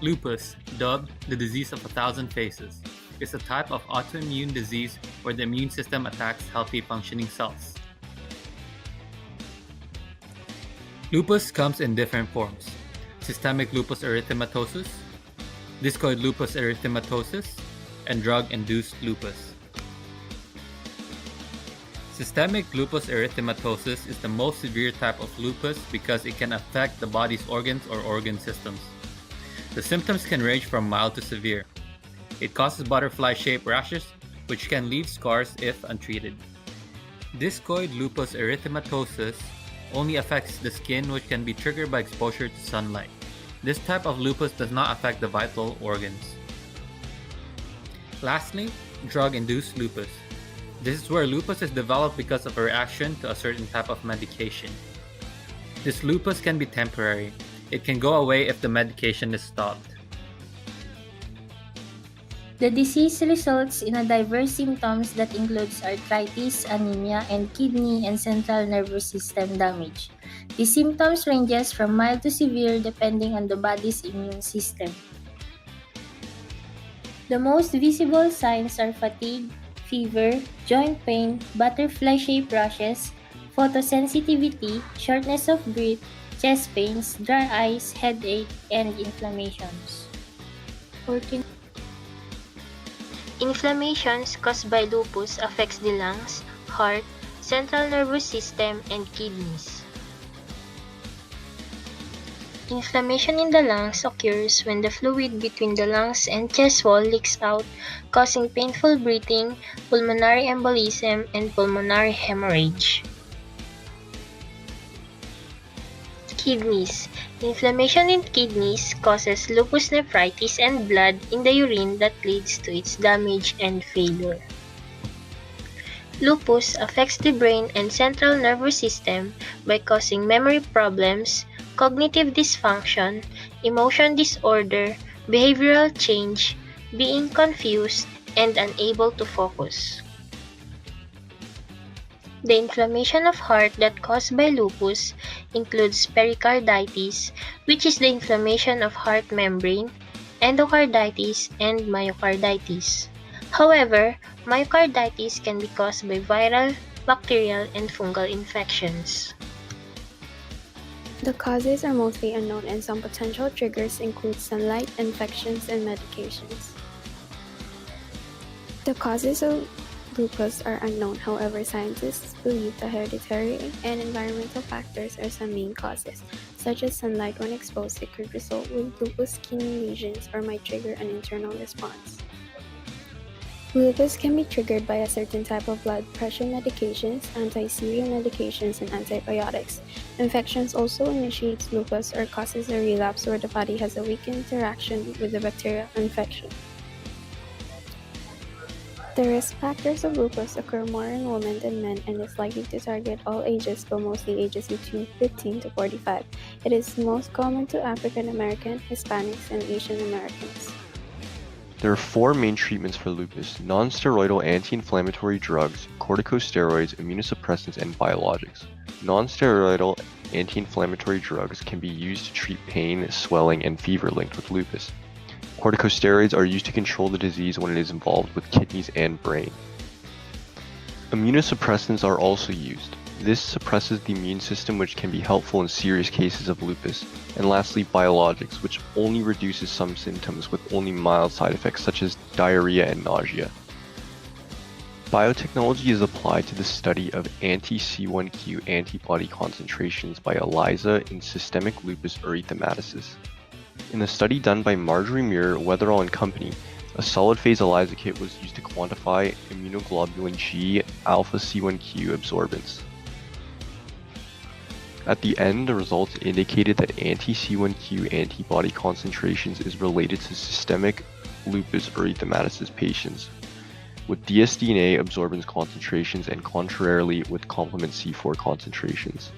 Lupus, dubbed the disease of a thousand faces, is a type of autoimmune disease where the immune system attacks healthy functioning cells. Lupus comes in different forms: systemic lupus erythematosus, discoid lupus erythematosus, and drug-induced lupus. Systemic lupus erythematosus is the most severe type of lupus because it can affect the body's organs or organ systems. The symptoms can range from mild to severe. It causes butterfly-shaped rashes, which can leave scars if untreated. Discoid lupus erythematosus only affects the skin, which can be triggered by exposure to sunlight. This type of lupus does not affect the vital organs. Lastly, drug-induced lupus. This is where lupus is developed because of a reaction to a certain type of medication. This lupus can be temporary. It can go away if the medication is stopped. The disease results in a diverse symptoms that includes arthritis, anemia, and kidney and central nervous system damage. The symptoms ranges from mild to severe depending on the body's immune system. The most visible signs are fatigue, fever, joint pain, butterfly-shaped rashes, photosensitivity, shortness of breath, chest pains, dry eyes, headache, and inflammations. 14. Inflammations caused by lupus affects the lungs, heart, central nervous system, and kidneys. Inflammation in the lungs occurs when the fluid between the lungs and chest wall leaks out, causing painful breathing, pulmonary embolism, and pulmonary hemorrhage. Kidneys. Inflammation in kidneys causes lupus nephritis and blood in the urine that leads to its damage and failure. Lupus affects the brain and central nervous system by causing memory problems, cognitive dysfunction, emotion disorder, behavioral change, being confused, and unable to focus. The inflammation of heart that caused by lupus includes pericarditis, which is the inflammation of heart membrane, endocarditis, and myocarditis. However, myocarditis can be caused by viral, bacterial, and fungal infections. The causes are mostly unknown and some potential triggers include sunlight, infections, and medications. The causes of lupus are unknown, however, scientists believe that hereditary and environmental factors are some main causes, such as sunlight when exposed. It could result with lupus skin lesions or might trigger an internal response. Lupus can be triggered by a certain type of blood pressure medications, anti-seizure medications, and antibiotics. Infections also initiates lupus or causes a relapse where the body has a weak interaction with the bacterial infection. The risk factors of lupus occur more in women than men and is likely to target all ages, but mostly ages between 15 to 45. It is most common to African American, Hispanics, and Asian Americans. There are four main treatments for lupus: non-steroidal anti-inflammatory drugs, corticosteroids, immunosuppressants, and biologics. Non-steroidal anti-inflammatory drugs can be used to treat pain, swelling, and fever linked with lupus. Corticosteroids are used to control the disease when it is involved with kidneys and brain. Immunosuppressants are also used. This suppresses the immune system, which can be helpful in serious cases of lupus. And lastly, biologics, which only reduces some symptoms with only mild side effects such as diarrhea and nausea. Biotechnology is applied to the study of anti-C1q antibody concentrations by ELISA in systemic lupus erythematosus. In a study done by Marjorie Muir, Weatherall and Company, a solid-phase ELISA kit was used to quantify immunoglobulin G alpha C1q absorbance. At the end, the results indicated that anti-C1q antibody concentrations is related to systemic lupus erythematosus patients with dsDNA absorbance concentrations and contrarily with complement C4 concentrations.